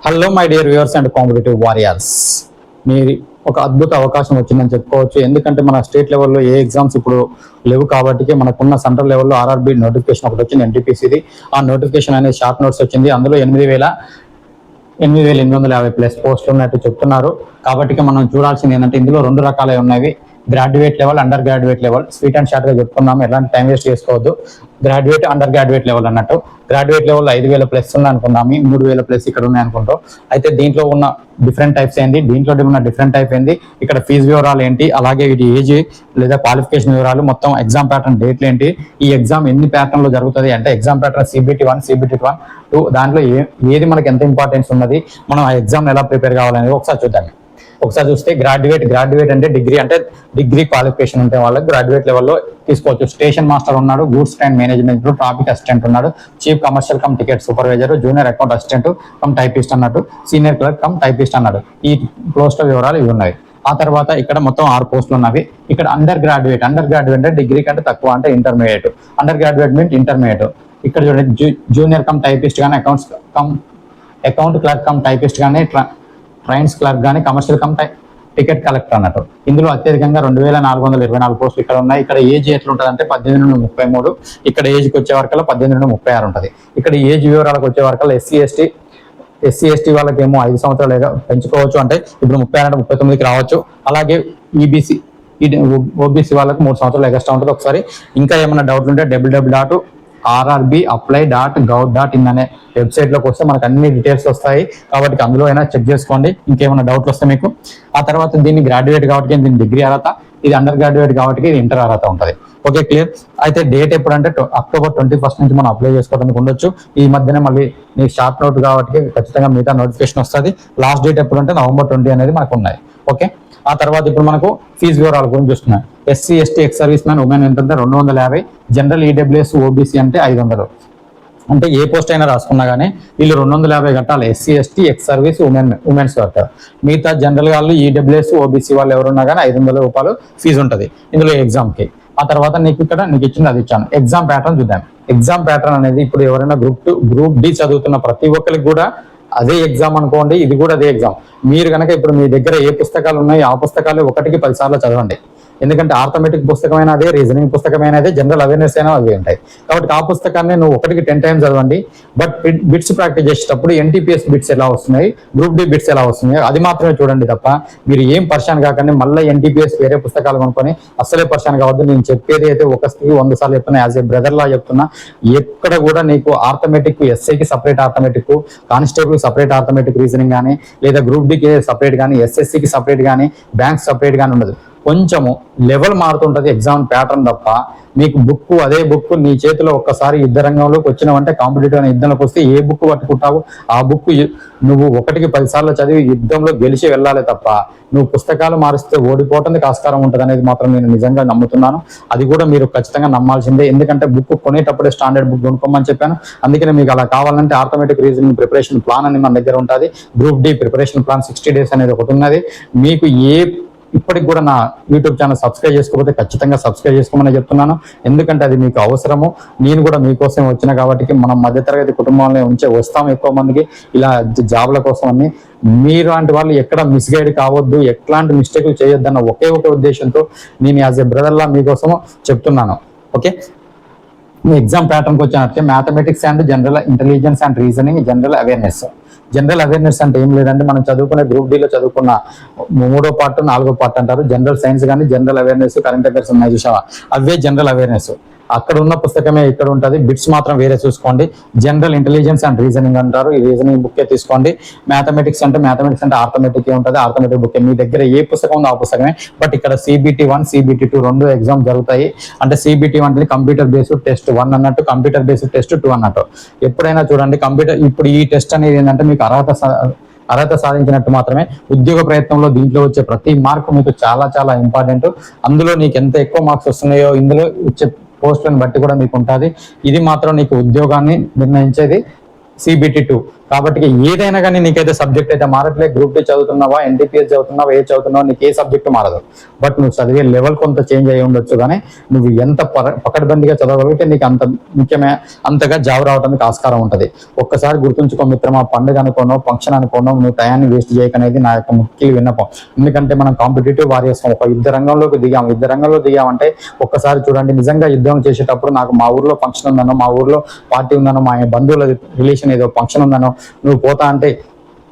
Hello my dear viewers and competitive warriors. మీరు ఒక అద్భుత అవకాశం వచ్చిందని చెప్పుకోవచ్చు. ఎందుకంటే మన స్టేట్ లెవెల్లో ఏ ఎగ్జామ్స్ ఇప్పుడు లేవు కాబట్టి మనకున్న సెంట్రల్ లెవెల్లో ఆర్ఆర్బి నోటిఫికేషన్ ఒకటి వచ్చింది, ఎన్టీపీసీది. ఆ నోటిఫికేషన్ అనేది షార్ట్ నోట్స్ వచ్చింది. అందులో 8,850+ పోస్టులు ఉన్నట్టు చెప్తున్నారు. కాబట్టి మనం చూడాల్సింది ఏంటంటే ఇందులో రెండు రకాలే ఉన్నవి, graduate level, under graduate level. Sweet and short గా చెప్పుకున్నాము, ఎలాంటి టైం వేస్ట్ చేసుకోవద్దు. గ్రాడ్యుయేట్, అండర్ గ్రాడ్యుయేట్ లెవెల్ అన్నట్టు. గ్రాడ్యుయేట్ లెవెల్ 5,000+ ఉన్నాయి అనుకున్నాము, 3,000+ ఇక్కడ ఉన్నాయి అనుకుంటాం. అయితే దీంట్లో ఉన్న డిఫరెంట్ టైప్స్ ఏంటి, దీంట్లో ఉన్న డిఫరెంట్ టైప్ ఏంటి, ఇక్కడ ఫీజు వివరాలు ఏంటి, అలాగే ఇది ఏజ్ లేదా క్వాలిఫికేషన్ వివరాలు, మొత్తం ఎగ్జామ్ ప్యాటర్న్, డేట్లు ఏంటి, ఈ ఎగ్జామ్ ఎన్ని ప్యాటర్న్ లో జరుగుతుంది అంటే ఎగ్జామ్ ప్యాటర్న్ CBT1, CBT1, 2 దాంట్లో ఏది మనకి ఎంత ఇంపార్టెన్స్ ఉన్నది, మనం ఆ ఎగ్జామ్ ఎలా ప్రిపేర్ కావాలనేది ఒకసారి చూద్దాం. ఒకసారి చూస్తే గ్రాడ్యుయేట్ అంటే డిగ్రీ క్వాలిఫికేషన్ ఉంటే వాళ్ళకి గ్రాడ్యుయేట్ లెవెల్లో తీసుకోవచ్చు. స్టేషన్ మాస్టర్ ఉన్నాడు, goods train management, traffic assistant ఉన్నాడు, chief commercial cum ticket supervisor, junior account assistant cum typist అన్నట్టు, సీనియర్ క్లర్క్ కమ్ టైపిస్ట్ అన్నాడు. ఈ పోస్టుల వివరాలు ఇవి ఉన్నాయి. ఆ తర్వాత ఇక్కడ మొత్తం 6 పోస్టులు ఉన్నవి. ఇక్కడ అండర్ గ్రాడ్యుయేట్ అంటే డిగ్రీ కంటే తక్కువ, అంటే intermediate. Under graduate means intermediate. ఇక్కడ చూడండి, జూనియర్ కమ్ టైపిస్ట్ కానీ, అకౌంట్ క్లర్క్ కమ్ టైపిస్ట్ కానీ, ట్రైన్స్ క్లర్క్ కానీ, కమర్షియల్ కమ్ టికెట్ కలెక్టర్ అన్నట్టు. ఇందులో అత్యధికంగా 2,424 పోస్టులు ఇక్కడ ఉన్నాయి. ఇక్కడ ఏజ్ ఎట్లా ఉంటుంది అంటే 18 నుండి 33. ఇక్కడ ఏజ్కి వచ్చే వరకల్లా 18 నుండి 36 ఉంటుంది. ఇక్కడ ఏజ్ వివరాలకు వచ్చే వరకల్లా ఎస్సీ ఎస్టీ వాళ్ళకి ఏమో 5 సంవత్సరాలు పెంచుకోవచ్చు, అంటే ఇప్పుడు 36 అంటే 39కి రావచ్చు. అలాగే ఓబీసీ వాళ్ళకి 3 సంవత్సరాలు ఎక్స్ట్రా ఉంటుంది. ఒకసారి ఇంకా ఏమైనా డౌట్లు ఉంటే www.rrbapply.gov.in అనే వెబ్సైట్ లోకి వస్తే మనకు అన్ని డీటెయిల్స్ వస్తాయి. కాబట్టి అందులో అయినా చెక్ చేసుకోండి, ఇంకేమైనా డౌట్లు వస్తే మీకు. ఆ తర్వాత దీన్ని గ్రాడ్యుయేట్ కాబట్టి దీని డిగ్రీ అర్హత, ఇది అండర్ గ్రాడ్యుయేట్ కాబట్టి ఇది ఇంటర్ అర్హత ఉంటుంది. Okay, clear. అయితే డేట్ ఎప్పుడంటే October 21 నుంచి మనం అప్లై చేసుకోవడానికి ఉండొచ్చు. ఈ మధ్యనే మళ్ళీ నీకు షార్ట్ నోట్ కాబట్టి ఖచ్చితంగా మిగతా నోటిఫికేషన్ వస్తుంది. లాస్ట్ డేట్ ఎప్పుడంటే November 20 అనేది మనకు ఉన్నాయి. ఓకే, ఆ తర్వాత ఇప్పుడు మనకు ఫీజు వివరాల గురించి చూస్తున్నాం. SC ST ex service man women ఏంటంటే 250, జనరల్ ఈడబ్ల్యూఎస్ ఓబీసీ అంటే 500. అంటే ఏ పోస్ట్ అయినా రాసుకున్నా కానీ వీళ్ళు 250 కట్టాలి. SC ST ex service women's కట్టాలి. మిగతా జనరల్ వాళ్ళు ఈడబ్ల్యూఎస్ ఓబీసీ వాళ్ళు ఎవరున్నా కానీ 500 రూపాయలు ఫీజు ఉంటుంది ఇందులో ఎగ్జామ్కి. ఆ తర్వాత నీకు ఇచ్చింది అది ఇచ్చాను. ఎగ్జామ్ ప్యాటర్న్ చూద్దాం. ఎగ్జామ్ ప్యాటర్న్ అనేది ఇప్పుడు ఎవరైనా గ్రూప్ డి చదువుతున్న ప్రతి ఒక్కరికి కూడా అదే ఎగ్జామ్ అనుకోండి, ఇది కూడా అదే ఎగ్జామ్. మీరు కనుక ఇప్పుడు మీ దగ్గర ఏ పుస్తకాలు ఉన్నాయి ఆ పుస్తకాలు 1కి 10 సార్లు చదవండి. ఎందుకంటే ఆర్థమెటిక్ పుస్తకమైన అదే, రీజనింగ్ పుస్తకమైన అదే, జనరల్ అవేర్నెస్ అయినా అవి ఉంటాయి. కాబట్టి ఆ పుస్తకాన్ని నువ్వు 1కి 10 టైమ్స్ చదవండి. బట్ బిట్స్ ప్రాక్టీస్ చేసేటప్పుడు ఎన్టీపీఎస్ బిట్స్ ఎలా వస్తున్నాయి, గ్రూప్ డి బిట్స్ ఎలా వస్తున్నాయి అది మాత్రమే చూడండి తప్ప మీరు ఏం పరిశాన్ కాకండి. మళ్ళీ ఎన్టీపీఎస్ వేరే పుస్తకాలు కొనుక్కొని అస్సలే పరిశాన్ కావద్దు. నేను చెప్పేది అయితే 100 సార్లు చెప్తున్నా, యాజ్ ఏ బ్రదర్ లా చెప్తున్నా. ఎక్కడ కూడా నీకు ఆర్థమెటిక్, ఎస్ఐకి separate arithmetic, constable separate arithmetic reasoning కానీ, లేదా గ్రూప్ డికి సపరేట్ కానీ, ఎస్ఎస్సికి సపరేట్ కానీ, బ్యాంక్ సపరేట్ కానీ ఉండదు. కొంచెము లెవెల్ మారుతుంటది ఎగ్జామ్ ప్యాటర్న్ తప్ప. మీకు అదే బుక్ నీ చేతిలో ఒక్కసారి యుద్ధ రంగంలోకి వచ్చినావంటే, కాంపిటేటివ్ అనే యుద్ధంలోకి వస్తే ఏ బుక్ పట్టుకుంటావు ఆ బుక్ నువ్వు 1కి 10 సార్లు చదివి యుద్ధంలో గెలిచి వెళ్ళాలి తప్ప నువ్వు పుస్తకాలు మారిస్తే ఓడిపోవటానికి ఆస్కారం ఉంటుంది అనేది మాత్రం నేను నిజంగా నమ్ముతున్నాను. అది కూడా మీరు ఖచ్చితంగా నమ్మాల్సిందే. ఎందుకంటే బుక్ కొనేటప్పుడే స్టాండర్డ్ బుక్ కొనుక్కోమని చెప్పాను. అందుకనే మీకు అలా కావాలంటే ఆర్థమెటిక్ రీజనింగ్ ప్రిపరేషన్ ప్లాన్ అని మన దగ్గర ఉంటుంది. Group D preparation plan 60 days అనేది ఒకటి ఉన్నది. మీకు ఇప్పటికి కూడా నా యూట్యూబ్ ఛానల్ సబ్స్క్రైబ్ చేసుకోకపోతే ఖచ్చితంగా సబ్స్క్రైబ్ చేసుకోమని చెప్తున్నాను. ఎందుకంటే అది మీకు అవసరము. నేను కూడా మీకోసం వచ్చిన కాబట్టి మనం మధ్యతరగతి కుటుంబాలని వస్తాం ఎక్కువ మందికి ఇలా జాబ్ల కోసం అని. మీలాంటి వాళ్ళు ఎక్కడ మిస్గైడ్ కావద్దు, ఎట్లాంటి మిస్టేక్లు చేయొద్దన్న ఒకే ఒక ఉద్దేశంతో నేను యాజ్ ఏ బ్రదర్లా మీకోసము చెప్తున్నాను. ఓకే, మీ ఎగ్జామ్ ప్యాటర్న్కి వచ్చినట్టే mathematics and general intelligence and reasoning, general awareness. General awareness అంటే ఏం లేదంటే మనం చదువుకునే గ్రూప్ డిలో చదువుకున్న 3వ పార్ట్ 4వ పార్ట్ అంటారు. జనరల్ సైన్స్ కానీ, జనరల్ అవేర్నెస్, కరెంట్ అఫైర్స్ ఉన్నాయి చూసావా, అవే జనరల్ అవేర్నెస్. అక్కడ ఉన్న పుస్తకమే ఇక్కడ ఉంటుంది. బిట్స్ మాత్రం వేరే చూసుకోండి. జనరల్ ఇంటెలిజెన్స్ అండ్ రీజనింగ్ అంటారు, ఈ రీజనింగ్ బుక్కే తీసుకోండి. మ్యాథమెటిక్స్ అంటే ఆర్థమెటిక్ ఉంటుంది, ఆర్థమెటిక్ బుక్. మీ దగ్గర ఏ పుస్తకం ఉందో ఆ పుస్తకమే. బట్ ఇక్కడ CBT1, CBT2 2 ఎగ్జామ్ జరుగుతాయి. అంటే CBT1 అంటే కంప్యూటర్ బేస్డ్ టెస్ట్ 1 అన్నట్టు, కంప్యూటర్ బేస్డ్ టెస్ట్ 2 అన్నట్టు. ఎప్పుడైనా చూడండి ఇప్పుడు ఈ టెస్ట్ అనేది ఏంటంటే మీకు అర్హత సాధించినట్టు మాత్రమే. ఉద్యోగ ప్రయత్నంలో దీంట్లో వచ్చే ప్రతి మార్కు మీకు చాలా చాలా ఇంపార్టెంట్. అందులో నీకు ఎంత ఎక్కువ మార్క్స్ వస్తున్నాయో ఇందులో వచ్చే పోస్టులను బట్టి కూడా మీకు ఉంటుంది. ఇది మాత్రం నీకు ఉద్యోగాన్ని నిర్ణయించేది CBT2. కాబట్టి ఏదైనా కానీ నీకైతే సబ్జెక్ట్ అయితే మారట్లే. గ్రూప్ డి చదువుతున్నావా, ఎన్టీపీఎస్ చదువుతున్నావా, ఏ చదువుతున్నావా, నీకు ఏ సబ్జెక్ట్ మారదు. బట్ నువ్వు చదివే లెవెల్ కొంత చేంజ్ అయ్యి ఉండొచ్చు, కానీ నువ్వు ఎంత పకడ్బందీగా చదవగలిగితే నీకు అంత ముఖ్యమే, అంతగా జాబ్ రావడానికి ఆస్కారం ఉంటుంది. ఒక్కసారి గుర్తుంచుకో మిత్రమా, పండుగ అనుకోనో ఫంక్షన్ అనుకోనో నువ్వు టయాన్ని వేస్ట్ చేయకనేది నా యొక్క ముఖ్య విన్నపం. ఎందుకంటే మనం కాంపిటేటివ్ వారియర్స్, ఒక యుద్ధ రంగంలోకి దిగాం. యుద్ధ రంగంలో దిగామంటే ఒక్కసారి చూడండి, నిజంగా యుద్ధం చేసేటప్పుడు నాకు మా ఊర్లో ఫంక్షన్ ఉందనో, మా ఊర్లో పార్టీ ఉందనో, మా బంధువుల రిలేషన్ ఏదో ఫంక్షన్ ఉందనో నువ్వు పోతా అంటే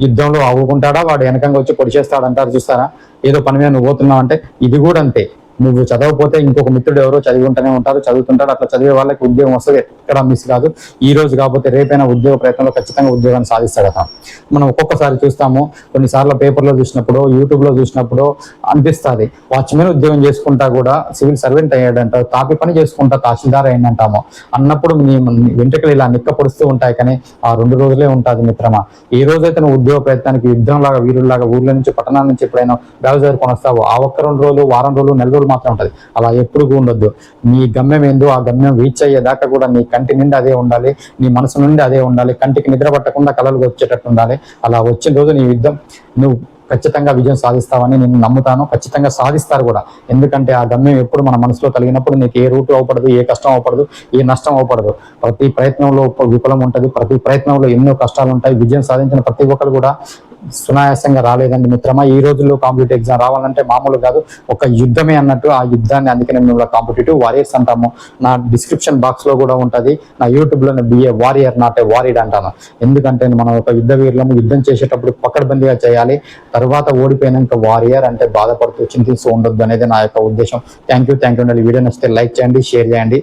యుద్ధంలో అవ్వుకుంటాడా, వాడు వెనకంగా వచ్చి పొడి చేస్తాడు అంటారు చూస్తారా. ఏదో పని మీద నువ్వు పోతున్నావు అంటే ఇది కూడా అంతే. నువ్వు చదవకపోతే ఇంకొక మిత్రుడు ఎవరో చదివి ఉంటూనే ఉంటారు, చదువుతుంటాడు. అట్లా చదివే వాళ్ళకి ఉద్యోగం వస్తుంది, ఎక్కడ మిస్ కాదు. ఈ రోజు కాకపోతే రేపైనా ఉద్యోగ ప్రయత్నంలో ఖచ్చితంగా ఉద్యోగాన్ని సాధిస్తాడు అతను. మనం ఒక్కొక్కసారి చూస్తాము, కొన్నిసార్లు పేపర్లో చూసినప్పుడు, యూట్యూబ్లో చూసినప్పుడు అనిపిస్తుంది, వాచ్మెన్ ఉద్యోగం చేసుకుంటా కూడా సివిల్ సర్వెంట్ అయ్యాడంటారు, తాపి పని చేసుకుంటా తహసీల్దార్ అయ్యిందంటాము. అన్నప్పుడు నీ వెంట్రుకలు ఇలా నిక్క పొడుస్తూ ఉంటాయి, కానీ ఆ 2 రోజులే ఉంటుంది మిత్రమా. ఏ రోజైతే నువ్వు ఉద్యోగ ప్రయత్నానికి యుద్ధంలాగా వీరుల్లాగా ఊర్ల నుంచి పట్టణాల నుంచి ఎప్పుడైనా బ్యాగ్ కొనొస్తావో, ఆ ఒక్క 2 రోజులు, వారం రోజులు, నెల రోజులు మాత్రం ఉంటది. అలా ఎప్పుడు ఉండొద్దు. నీ గమ్యం ఏందో ఆ గమ్యం రీచ్ అయ్యేదాకా కూడా నీ కంటి నుండి అదే ఉండాలి, నీ మనసు నుండి అదే ఉండాలి. కంటికి నిద్ర పట్టకుండా కలలు వచ్చేటట్టు ఉండాలి. అలా వచ్చిన రోజు నీ యుద్ధం నువ్వు ఖచ్చితంగా విజయం సాధిస్తావని నేను నమ్ముతాను. ఖచ్చితంగా సాధిస్తారు కూడా. ఎందుకంటే ఆ గమ్యం ఎప్పుడు మన మనసులో కలిగినప్పుడు నీకు ఏ రూటు అవపడదు, ఏ కష్టం అవపడదు, ఏ నష్టం అవపడదు. ప్రతి ప్రయత్నంలో విఫలం ఉంటుంది, ప్రతి ప్రయత్నంలో ఎన్నో కష్టాలు ఉంటాయి. విజయం సాధించిన ప్రతి ఒక్కరు కూడా సునాయాసంగా రాలేదండి మిత్రమా. ఈ రోజుల్లో కాంపిటేటివ్ ఎగ్జామ్ రావాలంటే మామూలు కాదు, ఒక యుద్ధమే అన్నట్టు. ఆ యుద్ధాన్ని అందుకనే మేము కాంపిటేటివ్ వారియర్స్ అంటాము. నా డిస్క్రిప్షన్ బాక్స్ లో కూడా ఉంటుంది, నా యూట్యూబ్ లో బిఏ వారియర్ నాట్ ఏ వారీడ్ అంటాను. ఎందుకంటే మనం ఒక యుద్ధ వీరులము, యుద్ధం చేసేటప్పుడు పకడ్బందీగా చేయాలి. తర్వాత ఓడిపోయినాక వారియర్ అంటే బాధపడుతూ చింతిస్తూ ఉండొద్దు అనేది నా యొక్క ఉద్దేశం. Thank you. వీడియో నచ్చితే లైక్ చేయండి, షేర్ చేయండి.